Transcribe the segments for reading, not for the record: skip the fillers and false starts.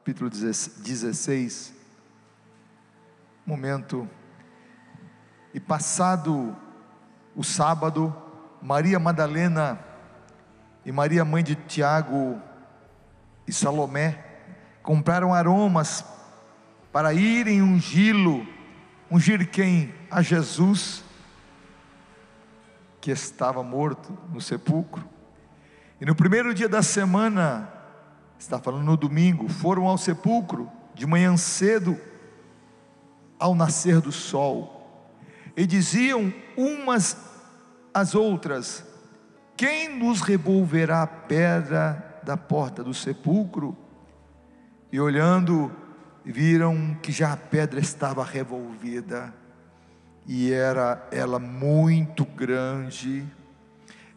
capítulo 16, momento. E passado o sábado, Maria Madalena e Maria, mãe de Tiago e Salomé, compraram aromas para irem ungir quem? A Jesus, que estava morto no sepulcro. E no primeiro dia da semana, está falando no domingo, foram ao sepulcro de manhã cedo, ao nascer do sol, e diziam umas às outras: quem nos removerá a pedra da porta do sepulcro? E olhando, viram que já a pedra estava revolvida, e era ela muito grande.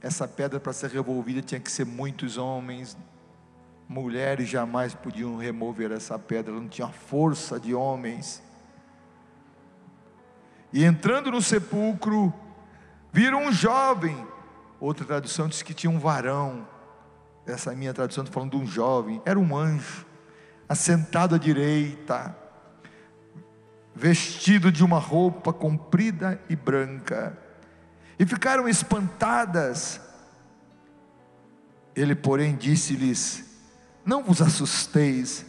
Essa pedra, para ser revolvida, tinha que ser muitos homens. Mulheres jamais podiam remover essa pedra, ela não tinha força de homens. E entrando no sepulcro, viram um jovem. Outra tradução diz que tinha um varão. Essa minha tradução está falando de um jovem. Era um anjo, assentado à direita, vestido de uma roupa comprida e branca, e ficaram espantadas. Ele, porém, disse-lhes: não vos assusteis,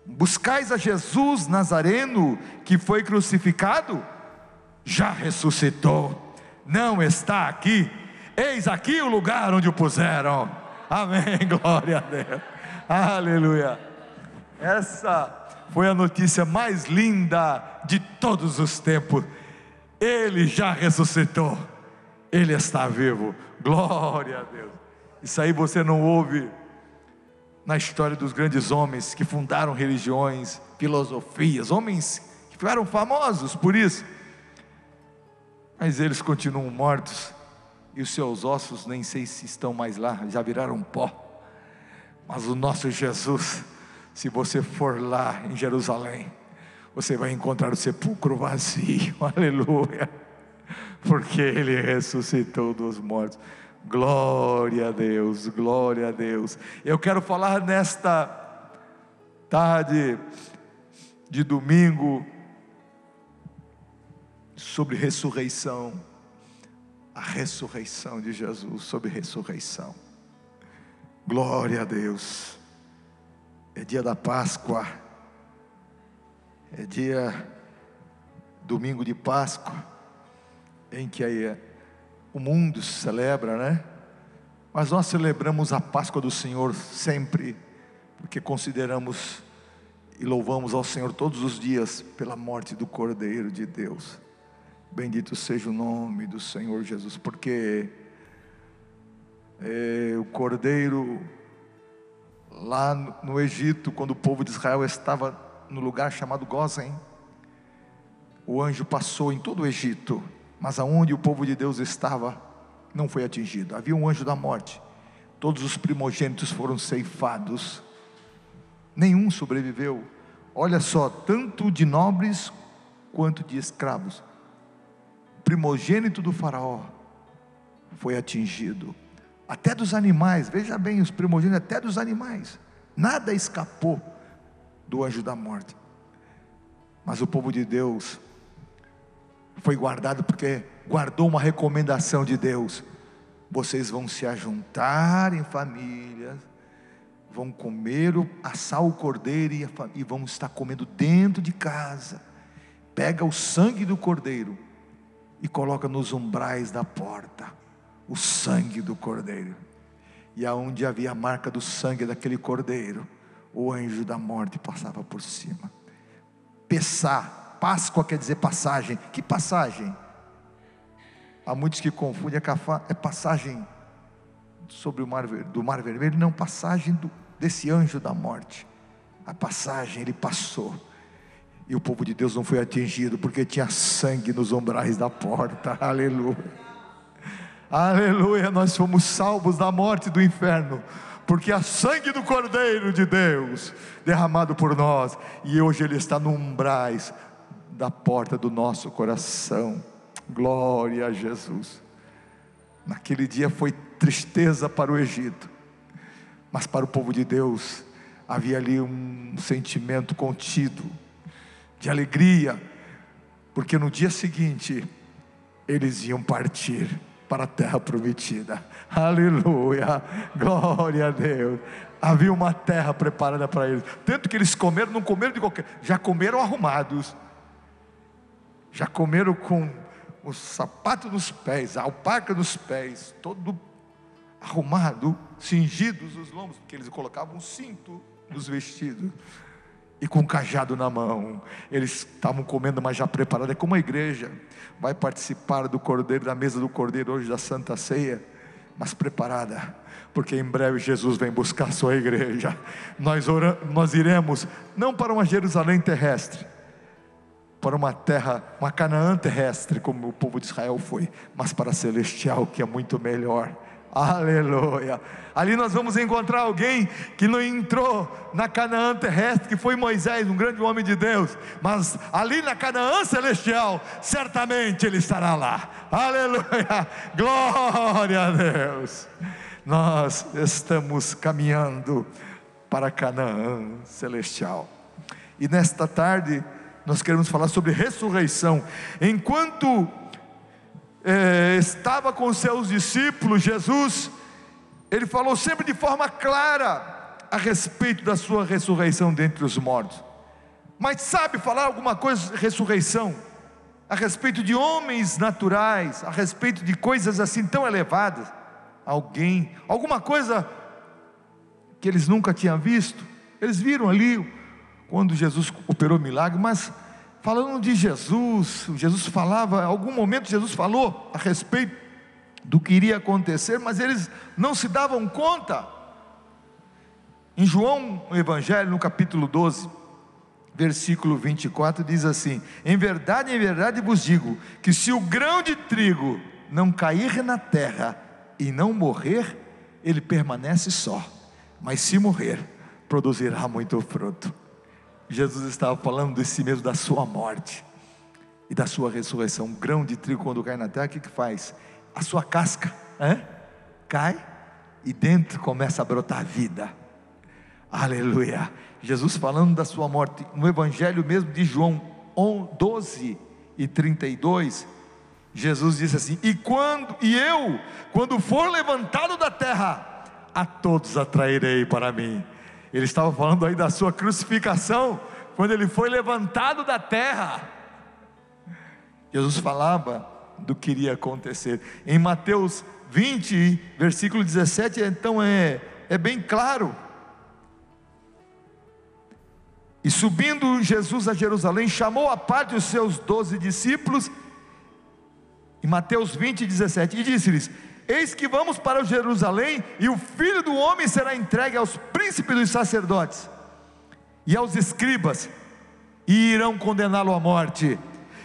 buscais a Jesus Nazareno, que foi crucificado? Já ressuscitou, não está aqui, eis aqui o lugar onde o puseram. Amém, glória a Deus, aleluia. Essa foi a notícia mais linda de todos os tempos. Ele já ressuscitou, Ele está vivo, glória a Deus. Isso aí você não ouve na história dos grandes homens que fundaram religiões, filosofias, homens que ficaram famosos por isso, mas eles continuam mortos, e os seus ossos nem sei se estão mais lá, já viraram pó. Mas o nosso Jesus, se você for lá em Jerusalém, você vai encontrar o sepulcro vazio, aleluia, porque Ele ressuscitou dos mortos. Glória a Deus, glória a Deus. Eu quero falar nesta tarde de domingo sobre ressurreição, a ressurreição de Jesus, sobre ressurreição. Glória a Deus. É dia da Páscoa, é dia domingo de Páscoa, em que o mundo celebra, né? Mas nós celebramos a Páscoa do Senhor sempre, porque consideramos e louvamos ao Senhor todos os dias pela morte do Cordeiro de Deus. Bendito seja o nome do Senhor Jesus, porque o Cordeiro, lá no Egito, quando o povo de Israel estava no lugar chamado Gósen, o anjo passou em todo o Egito, mas aonde o povo de Deus estava, não foi atingido. Havia um anjo da morte, todos os primogênitos foram ceifados, nenhum sobreviveu. Olha só, tanto de nobres quanto de escravos, primogênito do faraó foi atingido, até dos animais. Veja bem, os primogênitos, até dos animais, nada escapou do anjo da morte. Mas o povo de Deus foi guardado, porque guardou uma recomendação de Deus: vocês vão se ajuntar em famílias, vão comer, assar o cordeiro, e vão estar comendo dentro de casa. Pega o sangue do cordeiro e coloca nos umbrais da porta, o sangue do cordeiro, e aonde havia a marca do sangue daquele cordeiro, o anjo da morte passava por cima. Pessá, Páscoa quer dizer passagem. Que passagem? Há muitos que confundem, é passagem sobre o mar, do mar vermelho. Não, passagem desse anjo da morte. A passagem, ele passou, e o povo de Deus não foi atingido, porque tinha sangue nos umbrais da porta. Aleluia, aleluia. Nós fomos salvos da morte do inferno, porque há sangue do Cordeiro de Deus derramado por nós, e hoje ele está nos umbrais da porta do nosso coração. Glória a Jesus. Naquele dia foi tristeza para o Egito, mas para o povo de Deus havia ali um sentimento contido, de alegria, porque no dia seguinte, eles iam partir para a terra prometida. Aleluia, glória a Deus. Havia uma terra preparada para eles, tanto que eles comeram, não comeram de qualquer, já comeram arrumados, já comeram com o sapato nos pés, a alpaca nos pés, todo arrumado, cingidos os lombos, porque eles colocavam um cinto nos vestidos, e com um cajado na mão. Eles estavam comendo, mas já preparado. É como a igreja vai participar do Cordeiro, da mesa do Cordeiro hoje, da Santa Ceia, mas preparada, porque em breve Jesus vem buscar a sua igreja. Nós iremos, não para uma Jerusalém terrestre, para uma terra, uma Canaã terrestre, como o povo de Israel foi, mas para a celestial, que é muito melhor. Aleluia. Ali nós vamos encontrar alguém que não entrou na Canaã terrestre, que foi Moisés, um grande homem de Deus, mas ali na Canaã celestial, certamente ele estará lá. Aleluia, glória a Deus. Nós estamos caminhando para Canaã celestial, e nesta tarde nós queremos falar sobre ressurreição. Enquanto estava com seus discípulos, Jesus, ele falou sempre de forma clara a respeito da sua ressurreição dentre os mortos. Mas sabe falar alguma coisa de ressurreição, a respeito de homens naturais, a respeito de coisas assim tão elevadas? Alguma coisa que eles nunca tinham visto? Eles viram ali quando Jesus operou milagre, mas falando de Jesus falava, em algum momento Jesus falou a respeito do que iria acontecer, mas eles não se davam conta. Em João, no Evangelho, no capítulo 12, versículo 24, diz assim: em verdade vos digo, que se o grão de trigo não cair na terra e não morrer, ele permanece só, mas se morrer, produzirá muito fruto. Jesus estava falando de si mesmo, da sua morte e da sua ressurreição. Um grão de trigo, quando cai na terra, o que faz? A sua casca cai, e dentro começa a brotar vida. Aleluia. Jesus falando da sua morte, no Evangelho mesmo de João 12 e 32, Jesus disse assim: quando for levantado da terra, a todos atrairei para mim. Ele estava falando aí da sua crucificação, quando ele foi levantado da terra. Jesus falava do que iria acontecer. Em Mateus 20, versículo 17, então é bem claro. E subindo Jesus a Jerusalém, chamou à parte os seus 12 discípulos, em Mateus 20, 17, e disse-lhes: eis que vamos para Jerusalém, e o Filho do Homem será entregue aos príncipes dos sacerdotes e aos escribas, e irão condená-lo à morte,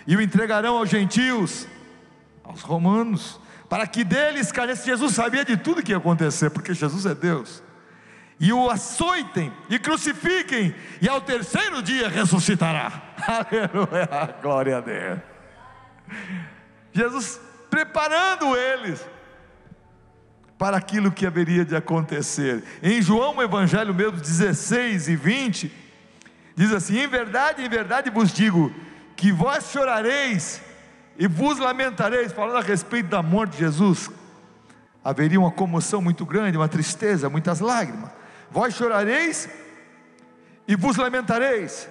e o entregarão aos gentios, aos romanos, para que dele escarneçam. Jesus sabia de tudo que ia acontecer, porque Jesus é Deus. E o açoitem e crucifiquem, e ao terceiro dia ressuscitará. Aleluia, glória a Deus. Jesus preparando eles para aquilo que haveria de acontecer. Em João, Evangelho mesmo 16 e 20, diz assim: em verdade vos digo, que vós chorareis e vos lamentareis. Falando a respeito da morte de Jesus, haveria uma comoção muito grande, uma tristeza, muitas lágrimas. Vós chorareis e vos lamentareis,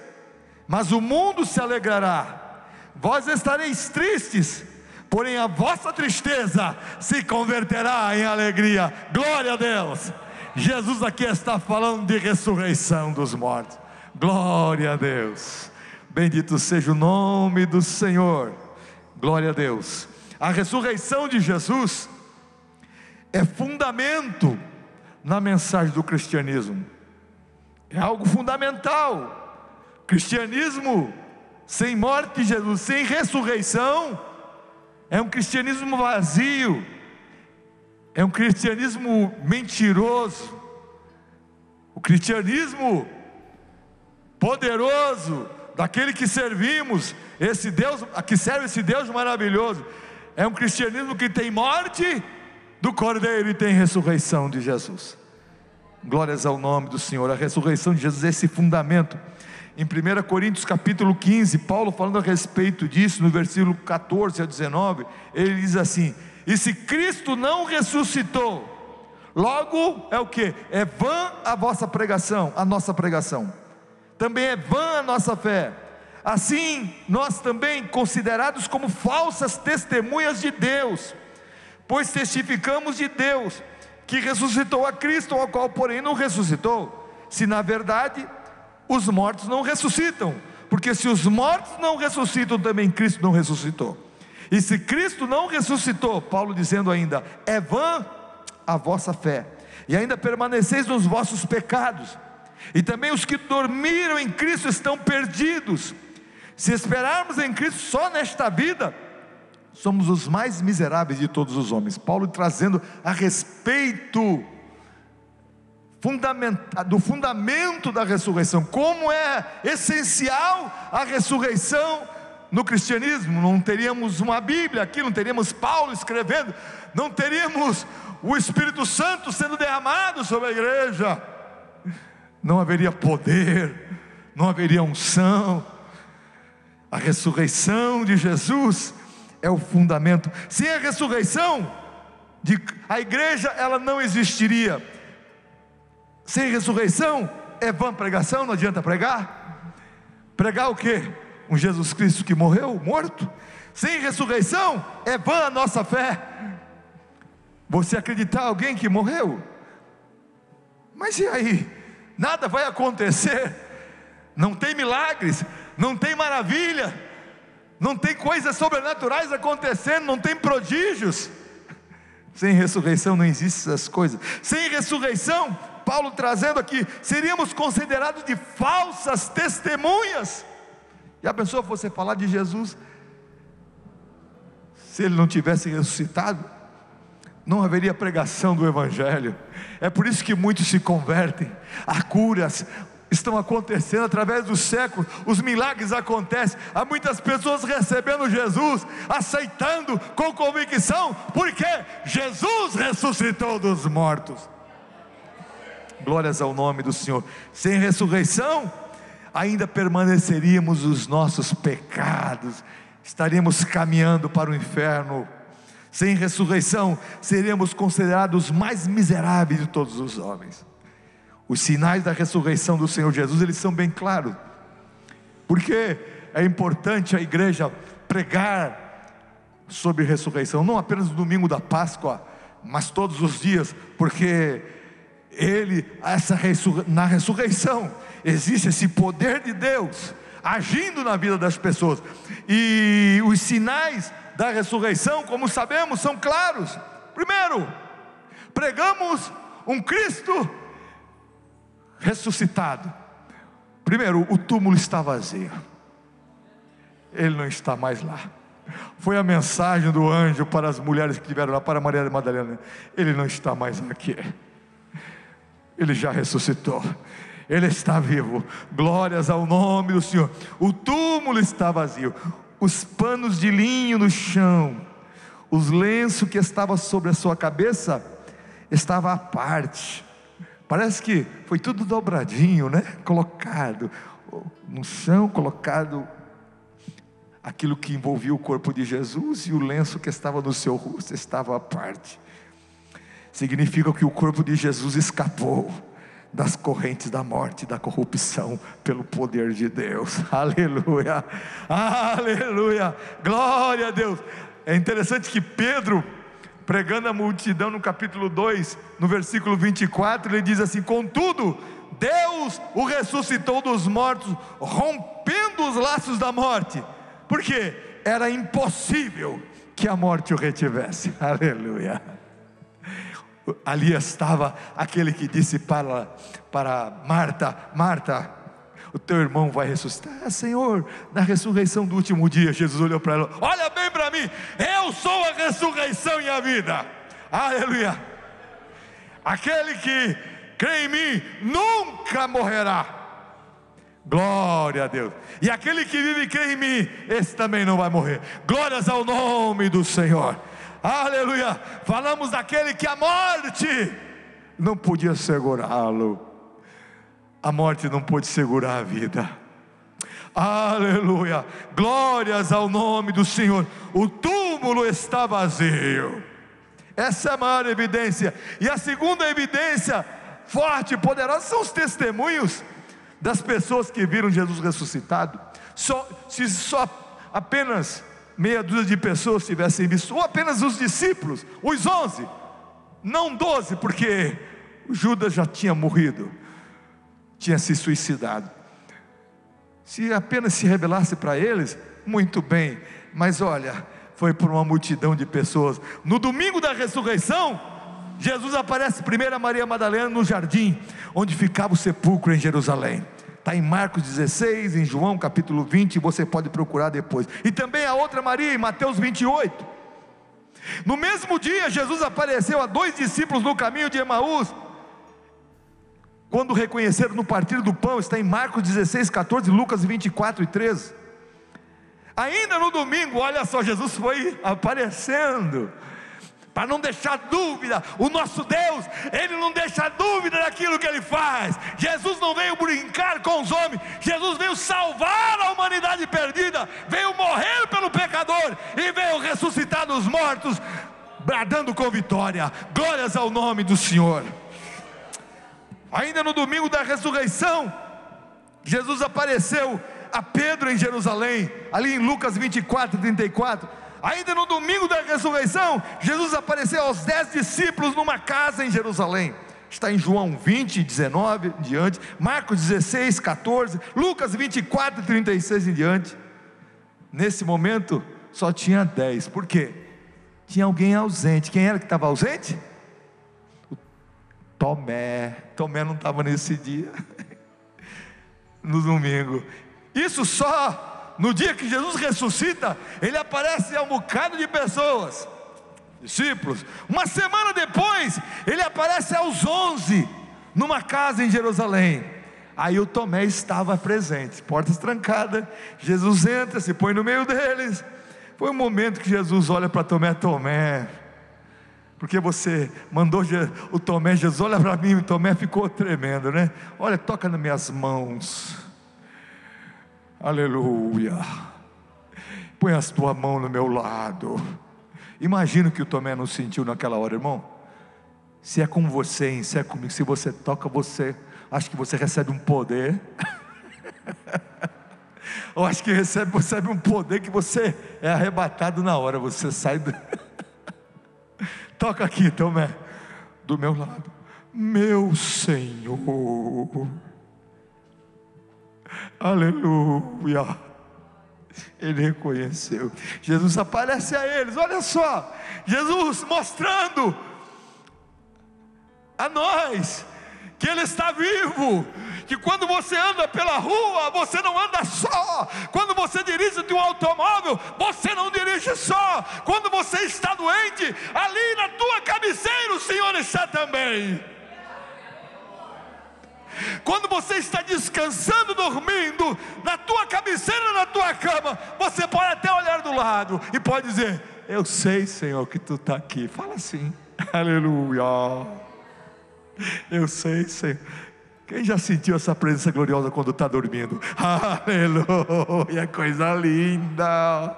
mas o mundo se alegrará. Vós estareis tristes, porém a vossa tristeza se converterá em alegria. Glória a Deus. Jesus aqui está falando de ressurreição dos mortos. Glória a Deus. Bendito seja o nome do Senhor. Glória a Deus. A ressurreição de Jesus é fundamento na mensagem do cristianismo. É algo fundamental. Cristianismo sem morte de Jesus, sem ressurreição, é um cristianismo vazio, é um cristianismo mentiroso. O cristianismo poderoso, daquele que servimos, esse Deus, que serve esse Deus maravilhoso, é um cristianismo que tem morte do Cordeiro e tem ressurreição de Jesus. Glórias ao nome do Senhor. A ressurreição de Jesus é esse fundamento. Em 1 Coríntios capítulo 15, Paulo falando a respeito disso, no versículo 14 a 19, ele diz assim: e se Cristo não ressuscitou, logo é o que? É vã a vossa pregação, a nossa pregação, também é vã a nossa fé. Assim, nós também, considerados como falsas testemunhas de Deus, pois testificamos de Deus, que ressuscitou a Cristo, ao qual porém não ressuscitou, se na verdade os mortos não ressuscitam, porque se os mortos não ressuscitam, também Cristo não ressuscitou. E se Cristo não ressuscitou, Paulo dizendo ainda, é vã a vossa fé, e ainda permaneceis nos vossos pecados, e também os que dormiram em Cristo estão perdidos. Se esperarmos em Cristo só nesta vida, somos os mais miseráveis de todos os homens. Paulo trazendo a respeito do fundamento da ressurreição, como é essencial a ressurreição no cristianismo. Não teríamos uma Bíblia aqui, não teríamos Paulo escrevendo, não teríamos o Espírito Santo sendo derramado sobre a igreja, não haveria poder, não haveria unção. A ressurreição de Jesus é o fundamento. Sem a ressurreição, a igreja ela não existiria. Sem ressurreição é vã pregação, não adianta pregar. Pregar o quê? Um Jesus Cristo que morreu, morto. Sem ressurreição é vã a nossa fé. Você acreditar em alguém que morreu, mas e aí? Nada vai acontecer, não tem milagres, não tem maravilha, não tem coisas sobrenaturais acontecendo, não tem prodígios. Sem ressurreição não existem essas coisas. Sem ressurreição, Paulo trazendo aqui, seríamos considerados de falsas testemunhas. Já pensou você falar de Jesus, se ele não tivesse ressuscitado? Não haveria pregação do Evangelho. É por isso que muitos se convertem. Há curas estão acontecendo através dos séculos, os milagres acontecem, há muitas pessoas recebendo Jesus, aceitando com convicção, porque Jesus ressuscitou dos mortos. Glórias ao nome do Senhor. Sem ressurreição, ainda permaneceríamos os nossos pecados, estaríamos caminhando para o inferno. Sem ressurreição, seríamos considerados os mais miseráveis de todos os homens. Os sinais da ressurreição do Senhor Jesus, eles são bem claros. Porque é importante a igreja pregar sobre ressurreição, não apenas no domingo da Páscoa, mas todos os dias, porque na ressurreição existe esse poder de Deus agindo na vida das pessoas, e os sinais da ressurreição, como sabemos, são claros. Primeiro, pregamos um Cristo ressuscitado. Primeiro, o túmulo está vazio, ele não está mais lá. Foi a mensagem do anjo para as mulheres que estiveram lá, para Maria Madalena: ele não está mais aqui, ele já ressuscitou, ele está vivo. Glórias ao nome do Senhor. O túmulo está vazio, os panos de linho no chão, os lenços que estavam sobre a sua cabeça estavam à parte. Parece que foi tudo dobradinho, né? Colocado no chão, colocado aquilo que envolvia o corpo de Jesus, e o lenço que estava no seu rosto estava à parte. Significa que o corpo de Jesus escapou das correntes da morte, da corrupção, pelo poder de Deus. Aleluia, aleluia, glória a Deus. É interessante que Pedro, pregando a multidão no capítulo 2, no versículo 24, ele diz assim: contudo, Deus o ressuscitou dos mortos, rompendo os laços da morte, porque era impossível que a morte o retivesse. Aleluia. Ali estava aquele que disse para Marta: Marta, o teu irmão vai ressuscitar. Senhor, na ressurreição do último dia. Jesus olhou para ela: olha bem para mim, eu sou a ressurreição e a vida. Aleluia. Aquele que crê em mim nunca morrerá. Glória a Deus. E aquele que vive e crê em mim, esse também não vai morrer. Glórias ao nome do Senhor. Aleluia. Falamos daquele que a morte não podia segurá-lo. A morte não pôde segurar a vida. Aleluia, glórias ao nome do Senhor. O túmulo está vazio. Essa é a maior evidência. E a segunda evidência forte e poderosa são os testemunhos das pessoas que viram Jesus ressuscitado. Se só apenas meia dúzia de pessoas tivessem visto, ou apenas os discípulos, os 11, não 12, porque Judas já tinha morrido, tinha se suicidado. Se apenas se revelasse para eles, muito bem, mas olha, foi por uma multidão de pessoas. No domingo da ressurreição, Jesus aparece primeiro a Maria Madalena no jardim, onde ficava o sepulcro em Jerusalém. Está em Marcos 16, em João capítulo 20, você pode procurar depois. E também a outra Maria, em Mateus 28. No mesmo dia, Jesus apareceu a 2 discípulos no caminho de Emaús, quando reconheceram no partir do pão. Está em Marcos 16, 14, Lucas 24 e 13. Ainda no domingo, olha só, Jesus foi aparecendo, para não deixar dúvida. O nosso Deus, Ele não deixa dúvida daquilo que Ele faz. Jesus não veio brincar com os homens, Jesus veio salvar a humanidade perdida, veio morrer pelo pecador, e veio ressuscitar dos mortos, bradando com vitória. Glórias ao nome do Senhor. Ainda no domingo da ressurreição, Jesus apareceu a Pedro em Jerusalém, ali em Lucas 24, 34. Ainda no domingo da ressurreição, Jesus apareceu aos 10 discípulos numa casa em Jerusalém. Está em João 20, 19 em diante, Marcos 16, 14, Lucas 24, 36 em diante. Nesse momento só tinha 10, por quê? Tinha alguém ausente. Quem era que estava ausente? Tomé não estava nesse dia, no domingo. Isso só no dia que Jesus ressuscita, Ele aparece a um bocado de pessoas, discípulos. Uma semana depois, Ele aparece aos 11, numa casa em Jerusalém. Aí o Tomé estava presente, portas trancadas. Jesus entra, se põe no meio deles. Foi um momento que Jesus olha para Tomé: Tomé, porque você mandou o Tomé, Jesus olha para mim, o Tomé ficou tremendo, né? Olha, toca nas minhas mãos, aleluia, põe a tua mão no meu lado. Imagina o que o Tomé não sentiu naquela hora, irmão. Se é com você, se é comigo, se você toca, você, acho que você recebe um poder. Eu acho que recebe um poder que você é arrebatado na hora, você sai do... Toca aqui, Tomé, do meu lado. Meu Senhor, aleluia. Ele reconheceu. Jesus aparece a eles, olha só, Jesus mostrando a nós que Ele está vivo, que quando você anda pela rua, você não anda só. Quando você dirige de um automóvel, você não dirige só. Quando você está doente, ali na tua cabeceira o Senhor está também. Quando você está descansando, dormindo, na tua cabeceira, na tua cama, você pode até olhar do lado e pode dizer: eu sei, Senhor, que Tu está aqui. Fala assim, aleluia. Eu sei, Senhor. Quem já sentiu essa presença gloriosa quando está dormindo? Aleluia, coisa linda.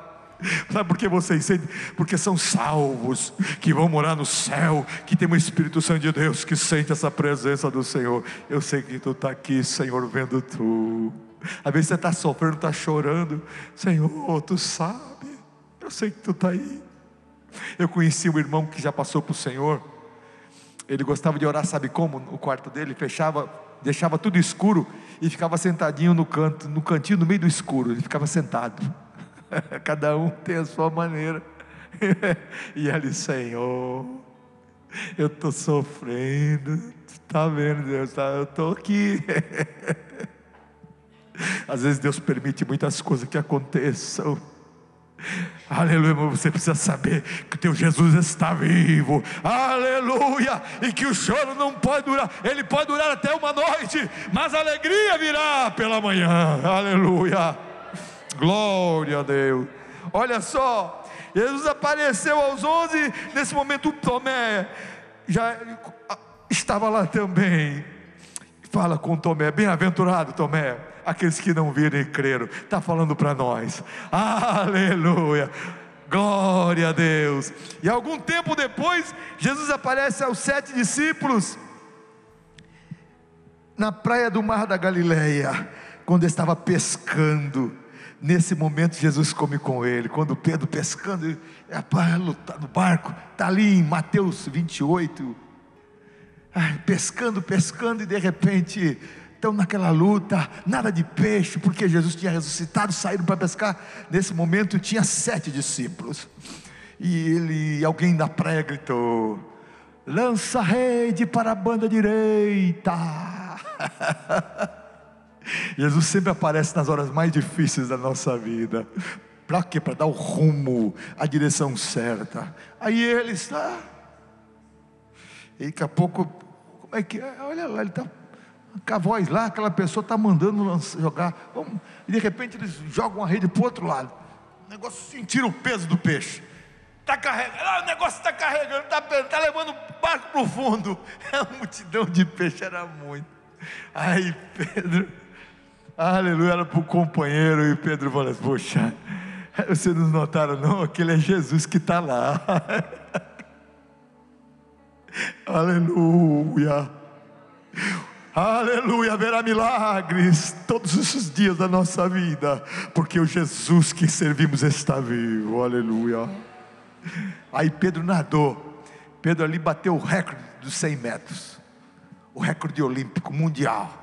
Sabe por que vocês sentem? Porque são salvos, que vão morar no céu, que tem o Espírito Santo de Deus, que sente essa presença do Senhor. Eu sei que Tu está aqui, Senhor, vendo Tu. Às vezes você está sofrendo, está chorando. Senhor, Tu sabe. Eu sei que Tu está aí. Eu conheci um irmão que já passou para o Senhor. Ele gostava de orar, sabe como? No quarto dele, fechava, deixava tudo escuro e ficava sentadinho no cantinho, no meio do escuro. Ele ficava sentado. Cada um tem a sua maneira. E ele: Senhor, eu estou sofrendo. Está vendo, Deus? Eu estou aqui. Às vezes Deus permite muitas coisas que aconteçam. Aleluia, mas você precisa saber que o teu Jesus está vivo, aleluia, e que o choro não pode durar, ele pode durar até uma noite, mas a alegria virá pela manhã, aleluia, glória a Deus. Olha só, Jesus apareceu aos 11, nesse momento o Tomé já estava lá também. Fala com Tomé: bem-aventurado Tomé, aqueles que não viram e creram. Está falando para nós. Aleluia, glória a Deus. E algum tempo depois, Jesus aparece aos 7 discípulos na praia do Mar da Galileia, quando estava pescando. Nesse momento Jesus come com ele. Quando Pedro pescando, está no barco, está ali em Mateus 28, pescando, e de repente estão naquela luta, nada de peixe, porque Jesus tinha ressuscitado, saíram para pescar. Nesse momento tinha 7 discípulos, e alguém na praia gritou: lança a rede para a banda direita. Jesus sempre aparece nas horas mais difíceis da nossa vida. Para quê? Para dar o rumo, a direção certa. Aí ele está, e daqui a pouco, como é que é? Olha lá, ele está com a voz lá, aquela pessoa está mandando jogar, e de repente eles jogam a rede para o outro lado. O negócio, sentiram o peso do peixe. Está carregando, o negócio está carregando, está levando o barco para o fundo. A multidão de peixe era muito. Aí Pedro, aleluia, era para o companheiro, e Pedro falou assim: poxa, vocês não notaram não? Aquele é Jesus que está lá. Aleluia, aleluia, haverá milagres todos os dias da nossa vida, porque o Jesus que servimos está vivo. Aleluia. Aí Pedro nadou. Pedro ali bateu o recorde dos 100 metros, o recorde olímpico mundial.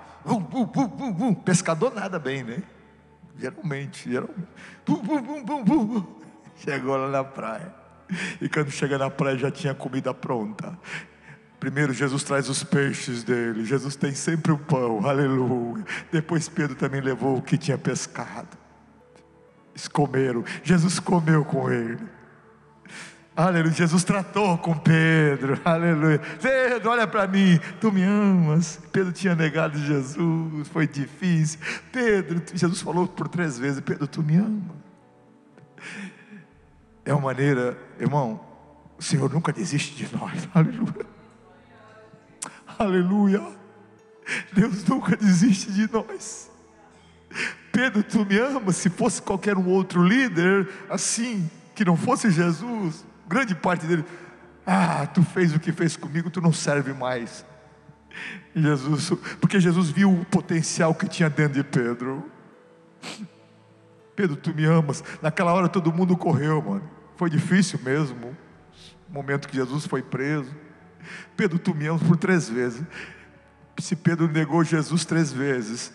Pescador nada bem, né? Geralmente. Chegou lá na praia, e quando chega na praia já tinha comida pronta. Primeiro Jesus traz os peixes dele, Jesus tem sempre o pão, aleluia. Depois Pedro também levou o que tinha pescado. Eles comeram, Jesus comeu com ele. Aleluia, Jesus tratou com Pedro, aleluia. Pedro, olha para mim, tu me amas. Pedro tinha negado Jesus, foi difícil. Pedro, Jesus falou por 3 vezes: Pedro, tu me amas. É uma maneira, irmão, o Senhor nunca desiste de nós, aleluia, aleluia. Deus nunca desiste de nós. Pedro, tu me amas. Se fosse qualquer um outro líder, assim, que não fosse Jesus, grande parte dele: tu fez o que fez comigo, tu não serve mais. Jesus, porque Jesus viu o potencial que tinha dentro de Pedro. Pedro, tu me amas. Naquela hora todo mundo correu, mano. Foi difícil mesmo, o momento que Jesus foi preso. Pedro, tu me amas, por 3 vezes. Se Pedro negou Jesus 3 vezes,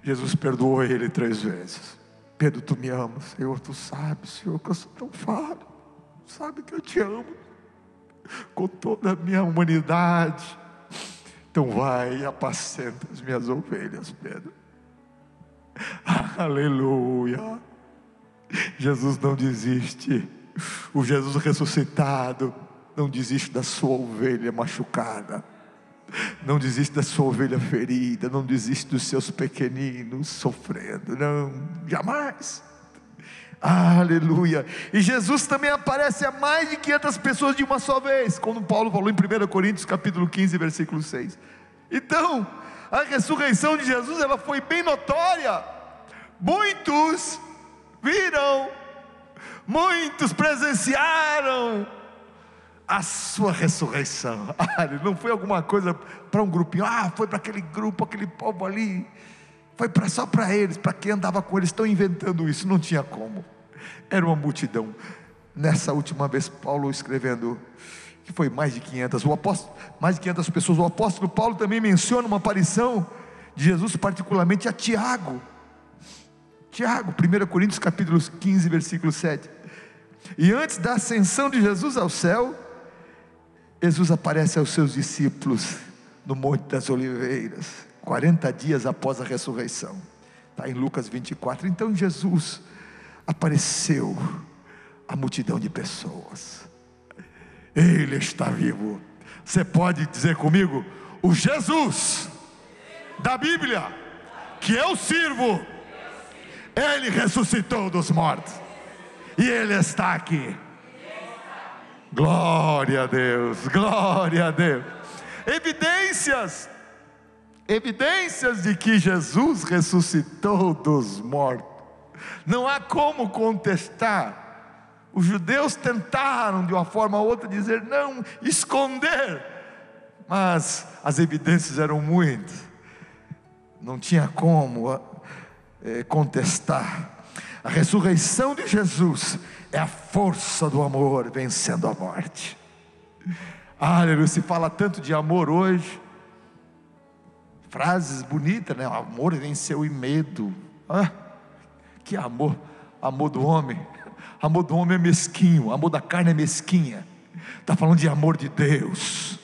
Jesus perdoou ele 3 vezes. Pedro, tu me amas. Senhor, tu sabes, Senhor, que eu sou tão falho. Sabe que eu te amo com toda a minha humanidade. Então vai e apacenta as minhas ovelhas, Pedro. Aleluia. Jesus não desiste. O Jesus ressuscitado não desiste da sua ovelha machucada, não desiste da sua ovelha ferida, não desiste dos seus pequeninos sofrendo, não, jamais. Aleluia. E Jesus também aparece a mais de 500 pessoas de uma só vez, como Paulo falou em 1 Coríntios capítulo 15, versículo 6. Então, a ressurreição de Jesus, ela foi bem notória. Muitos viram, muitos presenciaram a sua ressurreição. Não foi alguma coisa para um grupinho, foi para aquele grupo, aquele povo ali, foi só para eles, para quem andava com eles. Estão inventando isso, não tinha como, era uma multidão. Nessa última vez, Paulo escrevendo, que foi mais de 500, mais de 500 pessoas. O apóstolo Paulo também menciona uma aparição de Jesus, particularmente a Tiago, 1 Coríntios capítulo 15, versículo 7. E antes da ascensão de Jesus ao céu, Jesus aparece aos seus discípulos no Monte das Oliveiras, 40 dias após a ressurreição. Está em Lucas 24. Então Jesus apareceu a multidão de pessoas. Ele está vivo. Você pode dizer comigo: o Jesus da Bíblia que eu sirvo, Ele ressuscitou dos mortos, e Ele está aqui. Glória a Deus, glória a Deus. evidências de que Jesus ressuscitou dos mortos. Não há como contestar. Os judeus tentaram de uma forma ou outra dizer não, esconder, mas as evidências eram muitas, não tinha como contestar. A ressurreição de Jesus é a força do amor vencendo a morte. Aleluia. Se fala tanto de amor hoje, frases bonitas, né? O amor venceu o medo. Que amor? Amor do homem é mesquinho, o amor da carne é mesquinha. Está falando de amor de Deus.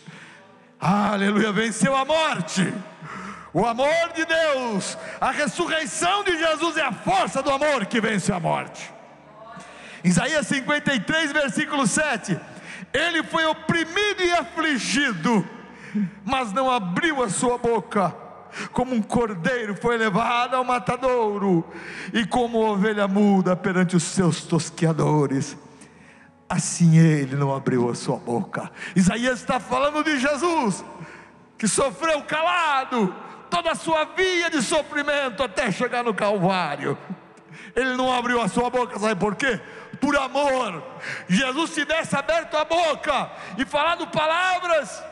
Aleluia, venceu a morte. O amor de Deus, a ressurreição de Jesus é a força do amor que vence a morte. Isaías 53, versículo 7: ele foi oprimido e afligido, mas não abriu a sua boca. Como um cordeiro foi levado ao matadouro, e como ovelha muda perante os seus tosqueadores, assim ele não abriu a sua boca. Isaías está falando de Jesus, que sofreu calado toda a sua via de sofrimento até chegar no Calvário. Ele não abriu a sua boca, sabe por quê? Por amor. Jesus tivesse aberto a boca e falado palavras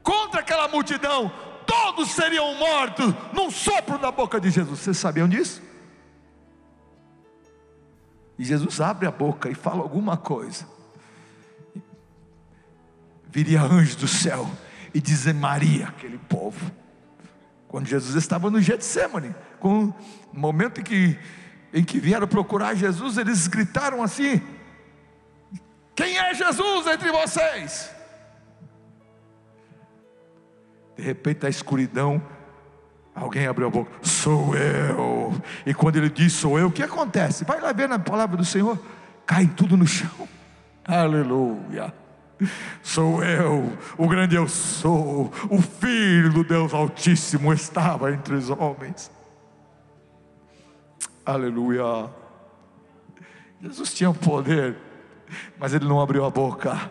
contra aquela multidão, todos seriam mortos num sopro da boca de Jesus. Vocês sabiam disso? E Jesus abre a boca e fala alguma coisa, viria anjo do céu e dizimaria aquele povo. Quando Jesus estava no Getsemane, no momento em que vieram procurar Jesus, eles gritaram assim: quem é Jesus entre vocês? De repente, a escuridão, alguém abriu a boca: sou eu. E quando ele diz sou eu, o que acontece? Vai lá ver na palavra do Senhor, cai tudo no chão. Aleluia. Sou eu, o grande eu sou, o Filho do Deus Altíssimo estava entre os homens. Aleluia. Jesus tinha o poder, mas ele não abriu a boca.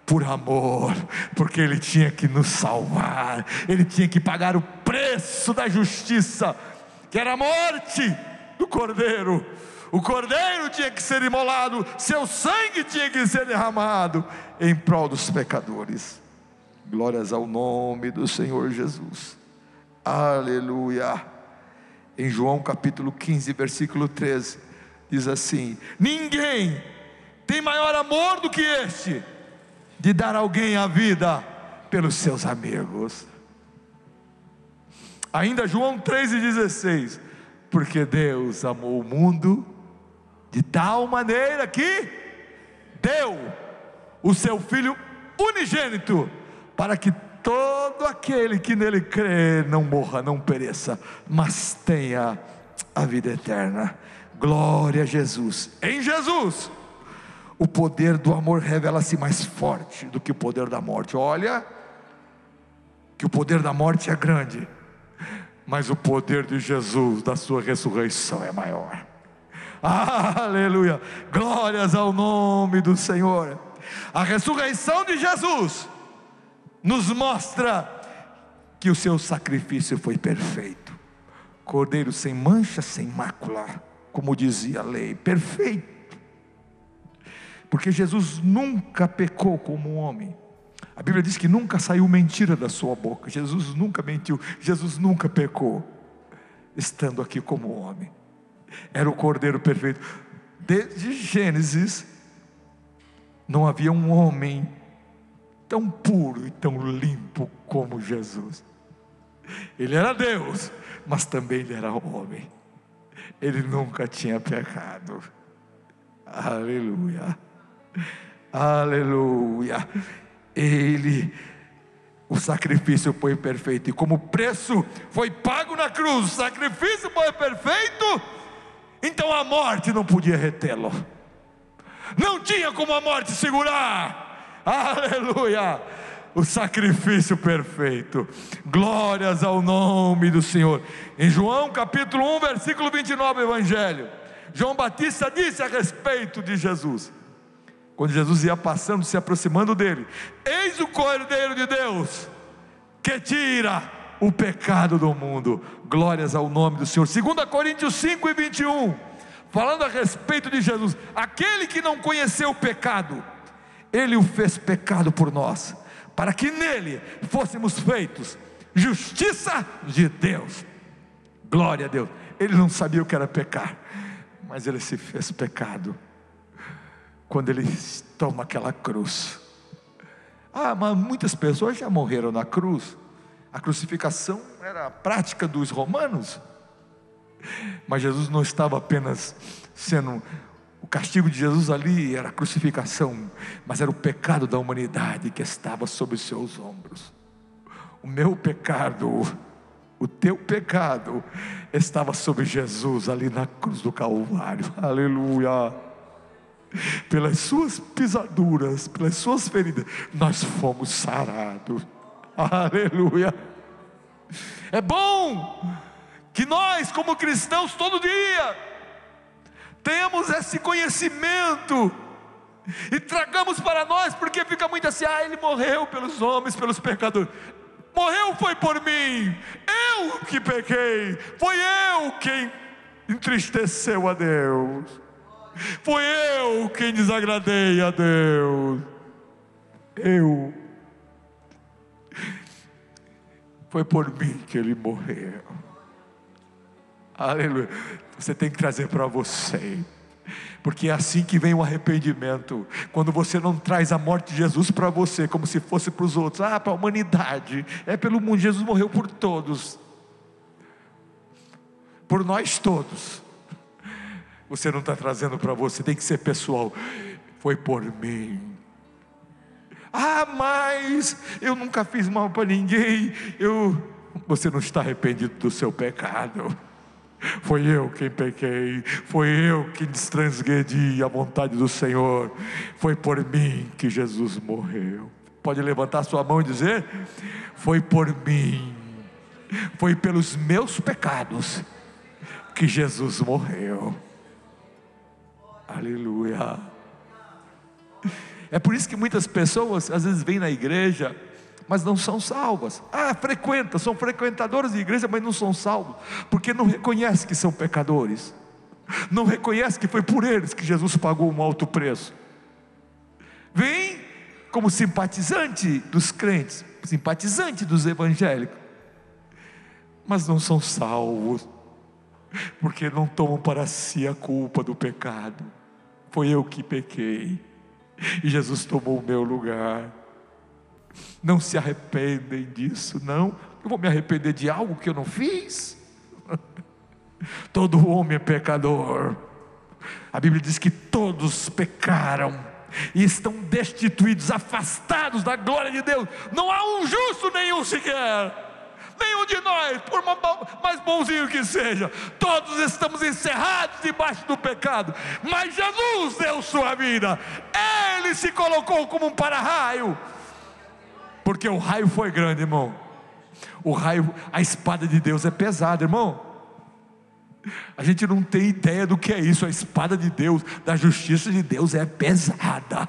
Por amor, porque ele tinha que nos salvar, ele tinha que pagar o preço da justiça, que era a morte do Cordeiro. O Cordeiro tinha que ser imolado, seu sangue tinha que ser derramado em prol dos pecadores. Glórias ao nome do Senhor Jesus. Aleluia. Em João capítulo 15, versículo 13, diz assim: ninguém tem maior amor do que este, de dar alguém a vida pelos seus amigos. Ainda João 3,16: porque Deus amou o mundo de tal maneira que deu o seu Filho unigênito, para que todo aquele que nele crê não morra, não pereça, mas tenha a vida eterna. Glória a Jesus. Em Jesus o poder do amor revela-se mais forte do que o poder da morte. Olha, que o poder da morte é grande, mas o poder de Jesus, da sua ressurreição, é maior. Aleluia, glórias ao nome do Senhor. A ressurreição de Jesus nos mostra que o seu sacrifício foi perfeito. Cordeiro sem mancha, sem mácula, como dizia a lei, perfeito. Porque Jesus nunca pecou como um homem. A Bíblia diz que nunca saiu mentira da sua boca. Jesus nunca mentiu, Jesus nunca pecou, estando aqui como homem. Era o Cordeiro perfeito. Desde Gênesis não havia um homem tão puro e tão limpo como Jesus. Ele era Deus, mas também ele era homem. Ele nunca tinha pecado. Aleluia, aleluia. O sacrifício foi perfeito, e como o preço foi pago na cruz, o sacrifício foi perfeito, então a morte não podia retê-lo. Não tinha como a morte segurar. Aleluia. O sacrifício perfeito. Glórias ao nome do Senhor. Em João capítulo 1, versículo 29, Evangelho, João Batista disse a respeito de Jesus, quando Jesus ia passando, se aproximando dele: eis o Cordeiro de Deus que tira o pecado do mundo. Glórias ao nome do Senhor. 2 Coríntios 5:21, falando a respeito de Jesus: aquele que não conheceu o pecado, Ele o fez pecado por nós, para que nele fôssemos feitos justiça de Deus. Glória a Deus. Ele não sabia o que era pecar, mas Ele se fez pecado quando Ele toma aquela cruz. Mas muitas pessoas já morreram na cruz. A crucificação era a prática dos romanos, mas Jesus não estava apenas sendo... O castigo de Jesus ali era a crucificação, mas era o pecado da humanidade que estava sobre os seus ombros. O meu pecado, o teu pecado, estava sobre Jesus ali na cruz do Calvário. Aleluia. Pelas suas pisaduras, pelas suas feridas, nós fomos sarados. Aleluia. É bom que nós, como cristãos, todo dia tenhamos esse conhecimento e tragamos para nós, porque fica muito assim: Ele morreu pelos homens, pelos pecadores. Morreu foi por mim, eu que pequei, foi eu quem entristeceu a Deus, foi eu quem desagradei a Deus, foi por mim que Ele morreu. Aleluia. Você tem que trazer para você, porque é assim que vem o arrependimento. Quando você não traz a morte de Jesus para você, como se fosse para os outros, para a humanidade, é pelo mundo. Jesus morreu por todos, por nós todos. Você não está trazendo para você, tem que ser pessoal. Foi por mim. Mas eu nunca fiz mal para ninguém. Você não está arrependido do seu pecado. Foi eu quem pequei, foi eu quem transgredi a vontade do Senhor, foi por mim que Jesus morreu. Pode levantar sua mão e dizer: foi por mim, foi pelos meus pecados que Jesus morreu. Aleluia. É por isso que muitas pessoas às vezes vêm na igreja, mas não são salvas. São frequentadores de igreja, mas não são salvos, porque não reconhecem que são pecadores, não reconhecem que foi por eles que Jesus pagou um alto preço. Vem como simpatizante dos crentes, simpatizante dos evangélicos, mas não são salvos, porque não tomam para si a culpa do pecado. Foi eu que pequei, e Jesus tomou o meu lugar. Não se arrependem disso, não. Eu vou me arrepender de algo que eu não fiz? Todo homem é pecador. A Bíblia diz que todos pecaram e estão destituídos, afastados da glória de Deus. Não há um justo, nenhum sequer, nenhum de nós, por mais bonzinho que seja. Todos estamos encerrados debaixo do pecado, mas Jesus deu sua vida. Ele se colocou como um para-raio, porque o raio foi grande, irmão. O raio, a espada de Deus é pesada, irmão. A gente não tem ideia do que é isso. A espada de Deus, da justiça de Deus, é pesada.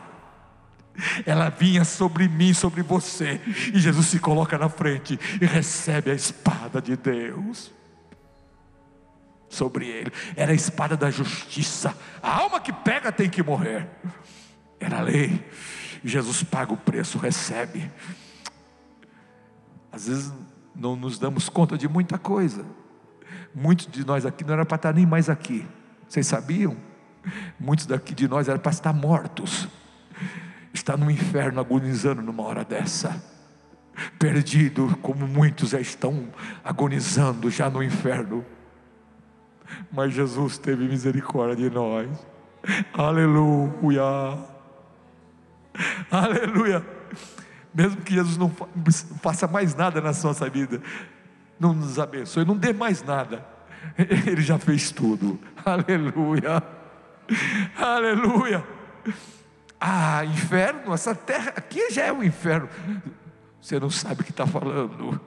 Ela vinha sobre mim, sobre você, e Jesus se coloca na frente e recebe a espada de Deus sobre ele. Era a espada da justiça. A alma que pega tem que morrer. Era a lei. E Jesus paga o preço, recebe. Às vezes não nos damos conta de muita coisa. Muitos de nós aqui não era para estar nem mais aqui. Vocês sabiam? Muitos daqui de nós eram para estar mortos. Está no inferno agonizando numa hora dessa. Perdido, como muitos já estão agonizando já no inferno. Mas Jesus teve misericórdia de nós. Aleluia. Aleluia. Mesmo que Jesus não faça mais nada na nossa vida, não nos abençoe, não dê mais nada, Ele já fez tudo. Aleluia. Aleluia. Inferno, essa terra aqui já é um inferno. Você não sabe o que está falando.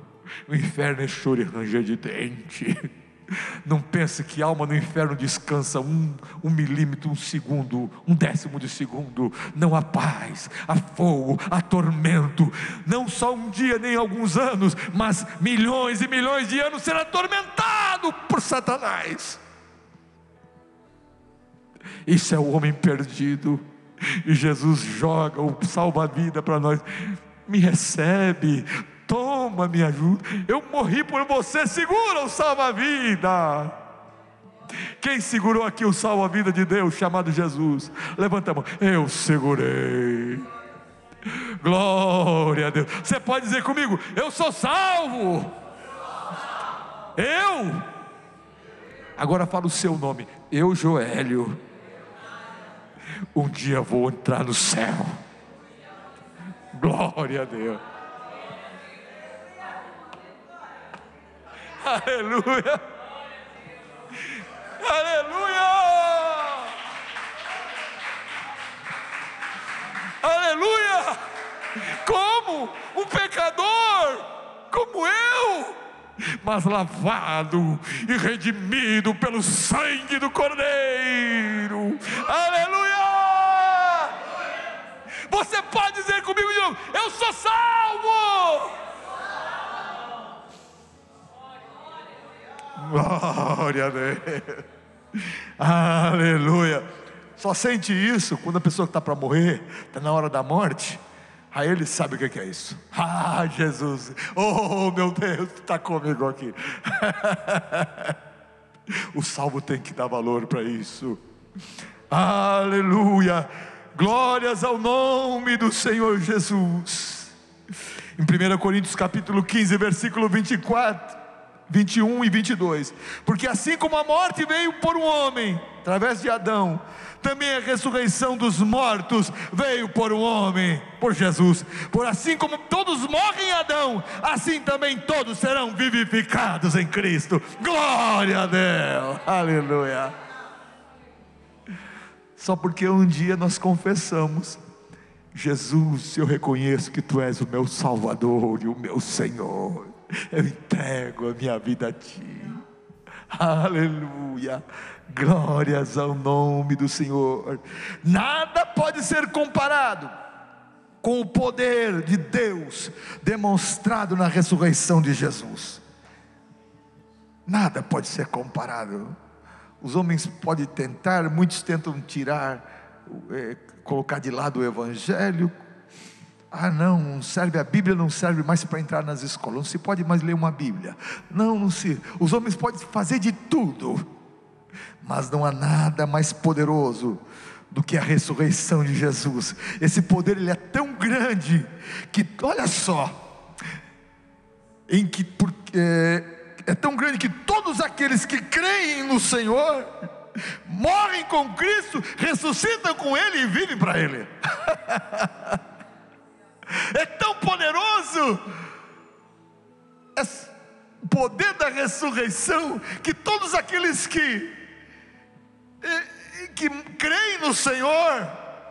O inferno é choro e ranger de dente. Não pense que a alma no inferno descansa um milímetro, um segundo, um décimo de segundo. Não há paz, há fogo, há tormento. Não só um dia nem alguns anos, mas milhões e milhões de anos será atormentado por Satanás. Isso é o homem perdido. E Jesus joga o salva-vida para nós. Me recebe, toma, me ajuda. Eu morri por você, segura o salva-vida. Quem segurou aqui o salva-vida de Deus, chamado Jesus? Levanta a mão. Eu segurei. Glória a Deus. Você pode dizer comigo: eu sou salvo. Eu. Agora fala o seu nome. Eu, Joélio, um dia vou entrar no céu. Glória a Deus. Aleluia. Aleluia. Aleluia. Como um pecador como eu, mas lavado e redimido pelo sangue do Cordeiro. Aleluia. Você pode dizer comigo de novo: eu sou salvo. Glória a Deus. Aleluia. Só sente isso quando a pessoa que está para morrer, está na hora da morte. Aí ele sabe o que é isso. Ah, Jesus, oh meu Deus, está comigo aqui. O salvo tem que dar valor para isso. Aleluia. Glórias ao nome do Senhor Jesus. Em 1 Coríntios capítulo 15, versículo 24, 21 e 22. Porque assim como a morte veio por um homem, através de Adão, também a ressurreição dos mortos veio por um homem, por Jesus. Por assim como todos morrem em Adão, assim também todos serão vivificados em Cristo. Glória a Deus. Aleluia. Só porque um dia nós confessamos: Jesus, eu reconheço que Tu és o meu Salvador e o meu Senhor, eu entrego a minha vida a Ti. Aleluia. Glórias ao nome do Senhor. Nada pode ser comparado com o poder de Deus demonstrado na ressurreição de Jesus. Nada pode ser comparado. Os homens podem tentar, muitos tentam tirar, colocar de lado o Evangelho. Ah, não serve, a Bíblia não serve mais para entrar nas escolas, não se pode mais ler uma Bíblia. Não se. Os homens podem fazer de tudo, mas não há nada mais poderoso do que a ressurreição de Jesus. Esse poder, ele é tão grande que, olha só, é tão grande que todos aqueles que creem no Senhor morrem com Cristo, ressuscitam com Ele e vivem para Ele. É tão poderoso o poder da ressurreição, que todos aqueles que creem no Senhor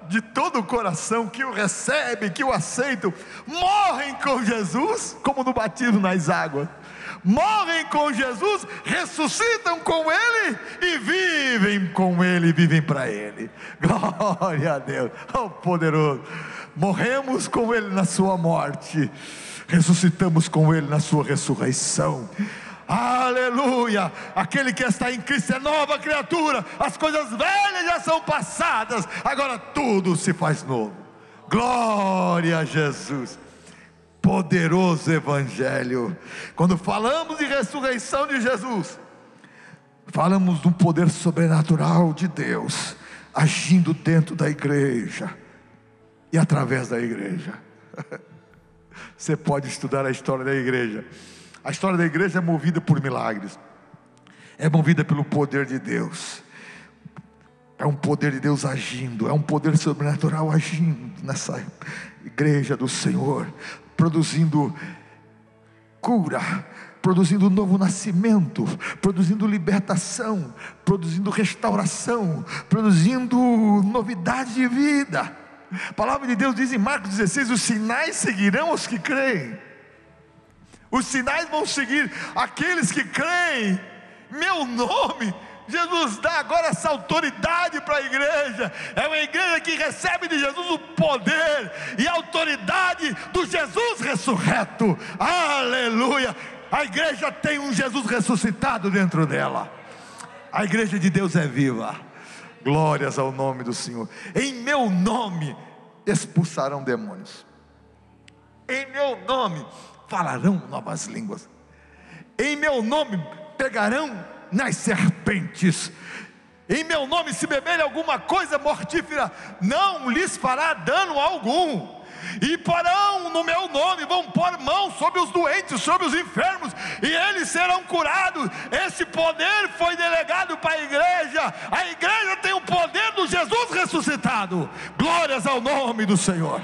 de todo o coração, que o recebem, que o aceitam, morrem com Jesus, como no batismo nas águas. Morrem com Jesus, ressuscitam com Ele e vivem com Ele, vivem para Ele. Glória a Deus. Oh, poderoso. Morremos com Ele na sua morte, ressuscitamos com Ele na sua ressurreição. Aleluia. Aquele que está em Cristo é nova criatura, as coisas velhas já são passadas, agora tudo se faz novo. Glória a Jesus. Poderoso Evangelho. Quando falamos de ressurreição de Jesus, falamos de um poder sobrenatural de Deus agindo dentro da igreja e através da igreja. Você pode estudar a história da igreja. A história da igreja é movida por milagres, é movida pelo poder de Deus. É um poder de Deus agindo, é um poder sobrenatural agindo nessa igreja do Senhor, produzindo cura, produzindo novo nascimento, produzindo libertação, produzindo restauração, produzindo novidade de vida. A palavra de Deus diz em Marcos 16: os sinais seguirão os que creem. Os sinais vão seguir aqueles que creem meu nome. Jesus dá agora essa autoridade para a igreja. É uma igreja que recebe de Jesus o poder e a autoridade do Jesus ressurreto. Aleluia! A igreja tem um Jesus ressuscitado dentro dela. A igreja de Deus é viva. Glórias ao nome do Senhor. Em meu nome expulsarão demônios. Em meu nome falarão novas línguas. Em meu nome pegarão nas serpentes. Em meu nome, se beberem alguma coisa mortífera, não lhes fará dano algum. E porão no meu nome, vão pôr mão sobre os doentes, sobre os enfermos, e eles serão curados. Esse poder foi delegado para a igreja. A igreja tem o poder do Jesus ressuscitado. Glórias ao nome do Senhor.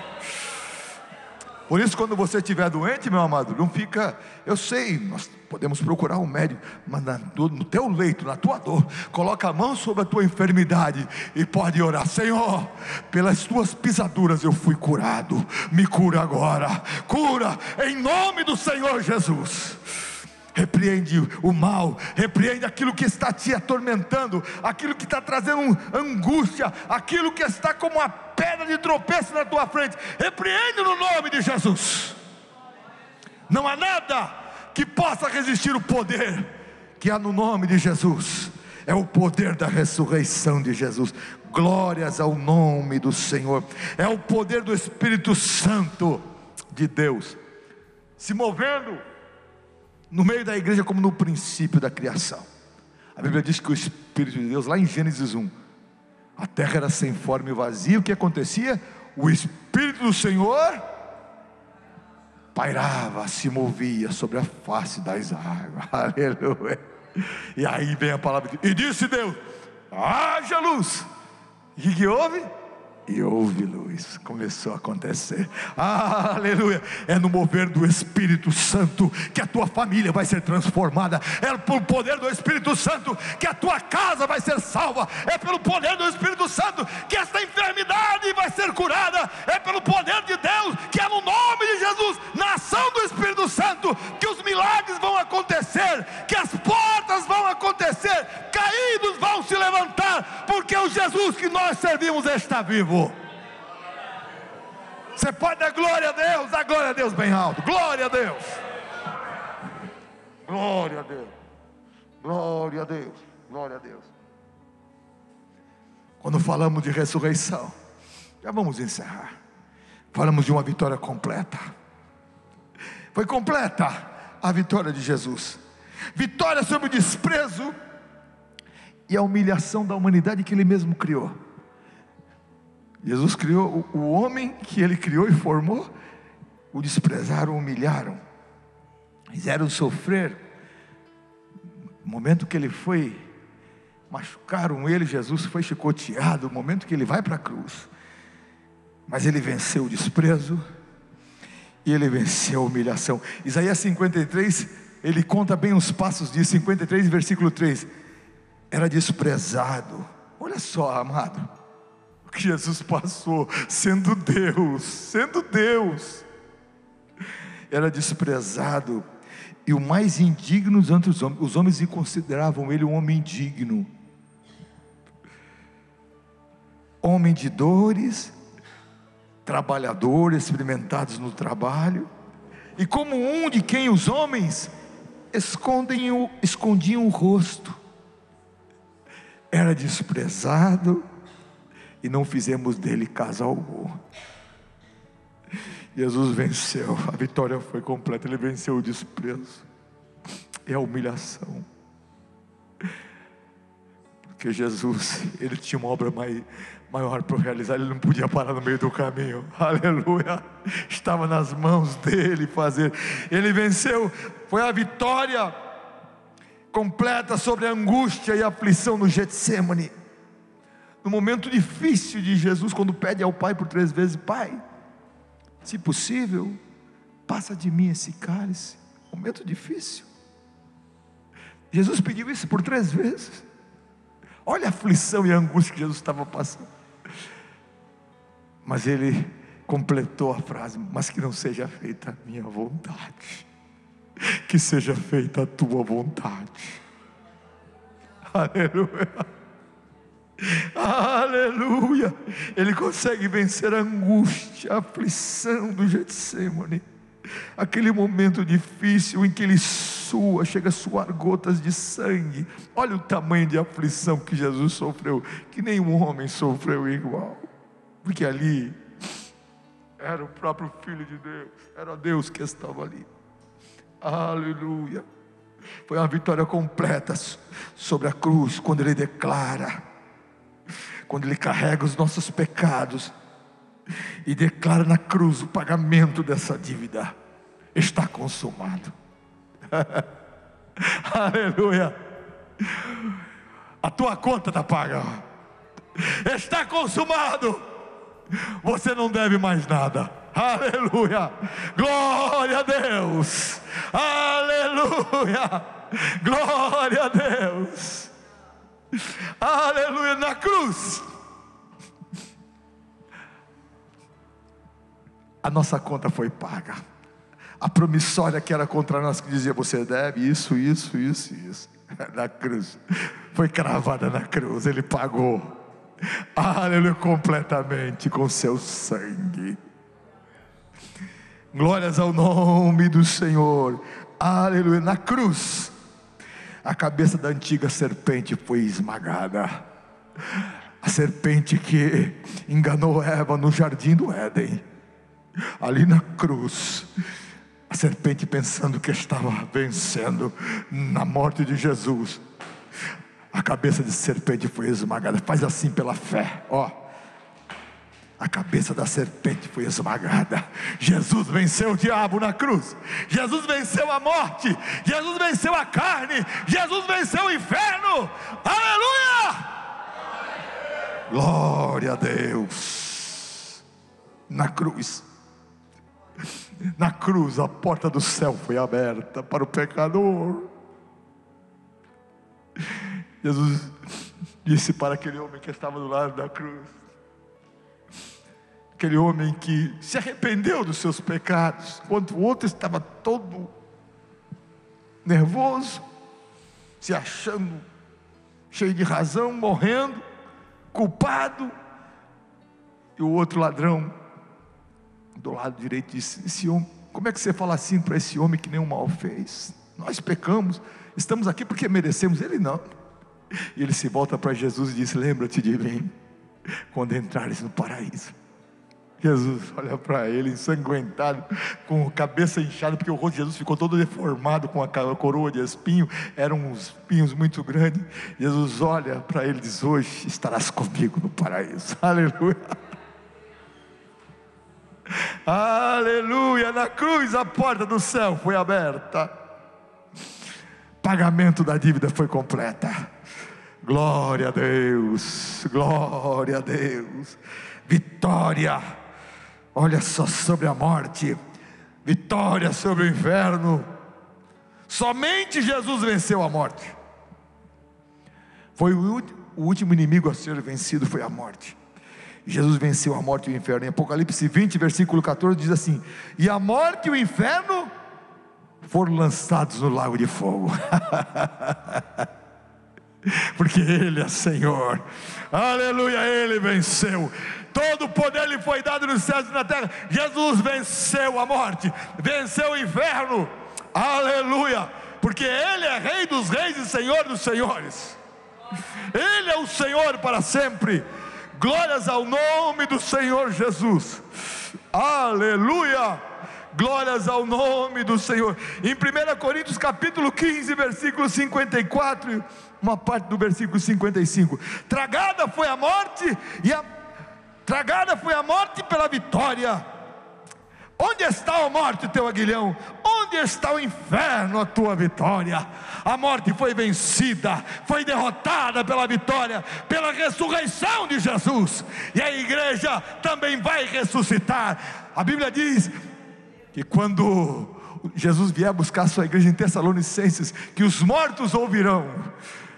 Por isso, quando você estiver doente, meu amado, não fica, eu sei, nós podemos procurar um médico, mas no teu leito, na tua dor, coloca a mão sobre a tua enfermidade e pode orar: Senhor, pelas tuas pisaduras eu fui curado, me cura agora, cura em nome do Senhor Jesus. Repreende o mal, repreende aquilo que está te atormentando, aquilo que está trazendo angústia, aquilo que está como uma pedra de tropeço na tua frente. Repreende no nome de Jesus. Não há nada que possa resistir o poder que há no nome de Jesus. É o poder da ressurreição de Jesus. Glórias ao nome do Senhor. É o poder do Espírito Santo de Deus se movendo no meio da igreja, como no princípio da criação. A Bíblia diz que o Espírito de Deus, lá em Gênesis 1, a terra era sem forma e vazia. O que acontecia? O Espírito do Senhor pairava, se movia sobre a face das águas. Aleluia. E aí vem a palavra de Deus. E disse Deus: haja luz. E o que houve? E houve luz. Começou a acontecer. Aleluia. É no mover do Espírito Santo que a tua família vai ser transformada. É pelo poder do Espírito Santo que a tua casa vai ser salva. É pelo poder do Espírito Santo que esta enfermidade vai ser curada. É pelo poder de Deus, que é no nome de Jesus, na ação do Espírito Santo, que os milagres vão acontecer, que as portas vão acontecer, caídos vão se levantar, porque o Jesus que nós servimos está vivo. Você pode dar glória a Deus, dá glória a Deus bem alto. Glória a Deus. Glória a Deus. Glória a Deus. Glória a Deus. Quando falamos de ressurreição, já vamos encerrar. Falamos de uma vitória completa. Foi completa a vitória de Jesus. Vitória sobre o desprezo e a humilhação da humanidade que Ele mesmo criou. Jesus criou o homem que Ele criou e formou. O desprezaram, o humilharam, fizeram sofrer. No momento que Ele foi, machucaram Ele, Jesus foi chicoteado. No momento que Ele vai para a cruz, mas Ele venceu o desprezo e Ele venceu a humilhação. Isaías 53, ele conta bem os passos de 53, versículo 3. Era desprezado. Olha só, amado, o que Jesus passou, sendo Deus, era desprezado, e o mais indigno entre os homens. Os homens consideravam Ele um homem indigno, homem de dores, trabalhador, experimentados no trabalho, e como um de quem os homens escondiam o rosto. Era desprezado, e não fizemos dele caso algum. Jesus venceu, a vitória foi completa. Ele venceu o desprezo e a humilhação, porque Jesus, Ele tinha uma obra maior para realizar. Ele não podia parar no meio do caminho. Aleluia. Estava nas mãos dele fazer. Ele venceu. Foi a vitória completa sobre a angústia e a aflição no Getsemane. No momento difícil de Jesus, quando pede ao Pai por 3 vezes: Pai, se possível, passa de mim esse cálice. Momento difícil. Jesus pediu isso por 3 vezes. Olha a aflição e a angústia que Jesus estava passando. Mas Ele completou a frase: mas que não seja feita a minha vontade, que seja feita a tua vontade. Aleluia. Aleluia. Ele consegue vencer a angústia, a aflição do Getsemane, aquele momento difícil em que ele sua, chega a suar gotas de sangue. Olha o tamanho de aflição que Jesus sofreu, que nenhum homem sofreu igual, porque ali era o próprio Filho de Deus, era Deus que estava ali. Aleluia. Foi uma vitória completa sobre a cruz, quando ele declara, quando ele carrega os nossos pecados e declara na cruz o pagamento dessa dívida. Está consumado. Aleluia. A tua conta está paga. Está consumado. Você não deve mais nada. Aleluia. Glória a Deus. Aleluia. Glória a Deus. Aleluia. Na cruz a nossa conta foi paga. A promissória que era contra nós, que dizia: você deve isso, isso, isso, isso, na cruz, foi cravada na cruz. Ele pagou, aleluia, completamente com seu sangue. Glórias ao nome do Senhor. Aleluia. Na cruz a cabeça da antiga serpente foi esmagada. A serpente que enganou Eva no jardim do Éden. Ali na cruz, a serpente, pensando que estava vencendo na morte de Jesus, a cabeça de serpente foi esmagada. Faz assim pela fé, ó. A cabeça da serpente foi esmagada. Jesus venceu o diabo na cruz. Jesus venceu a morte. Jesus venceu a carne. Jesus venceu o inferno. Aleluia! Glória a Deus. Na cruz, a porta do céu foi aberta para o pecador. Jesus disse para aquele homem que estava do lado da cruz, aquele homem que se arrependeu dos seus pecados, enquanto o outro estava todo nervoso, se achando cheio de razão, morrendo, culpado, e o outro ladrão do lado direito disse: esse homem, como é que você fala assim para esse homem que nenhum mal fez? Nós pecamos, estamos aqui porque merecemos. Ele não. E ele se volta para Jesus e diz: lembra-te de mim quando entrares no paraíso. Jesus olha para ele ensanguentado, com a cabeça inchada, porque o rosto de Jesus ficou todo deformado, com a coroa de espinho, eram uns espinhos muito grandes. Jesus olha para ele e diz: hoje estarás comigo no paraíso. Aleluia. Aleluia. Na cruz a porta do céu foi aberta, pagamento da dívida foi completa. Glória a Deus, glória a Deus. Vitória, olha só, sobre a morte, vitória sobre o inferno. Somente Jesus venceu a morte. Foi o último inimigo a ser vencido, foi a morte. Jesus venceu a morte e o inferno. Em Apocalipse 20, versículo 14 diz assim: e a morte e o inferno foram lançados no lago de fogo. Porque Ele é Senhor. Aleluia. Ele venceu. Todo o poder lhe foi dado nos céus e na terra. Jesus venceu a morte, venceu o inferno. Aleluia. Porque Ele é Rei dos reis e Senhor dos senhores. Ele é o Senhor para sempre. Glórias ao nome do Senhor Jesus. Aleluia. Glórias ao nome do Senhor. Em 1 Coríntios capítulo 15, versículo 54, uma parte do versículo 55: tragada foi a morte, tragada foi a morte pela vitória. Onde está a morte, teu aguilhão? Onde está o inferno, a tua vitória? A morte foi vencida, foi derrotada pela vitória, pela ressurreição de Jesus. E a igreja também vai ressuscitar. A Bíblia diz que quando Jesus vier buscar a sua igreja em Tessalonicenses, que os mortos ouvirão.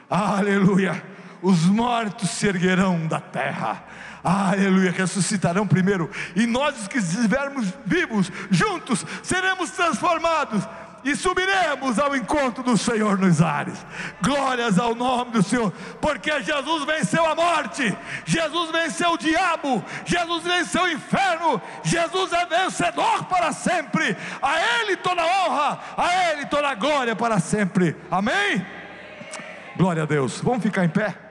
Aleluia. Os mortos se erguerão da terra. Aleluia, ressuscitarão primeiro. E nós, os que estivermos vivos, juntos, seremos transformados. e subiremos ao encontro do Senhor nos ares. Glórias ao nome do Senhor, porque Jesus venceu a morte, Jesus venceu o diabo, Jesus venceu o inferno, Jesus é vencedor para sempre. A Ele toda a honra, a Ele toda a glória para sempre. Amém? Glória a Deus. Vamos ficar em pé?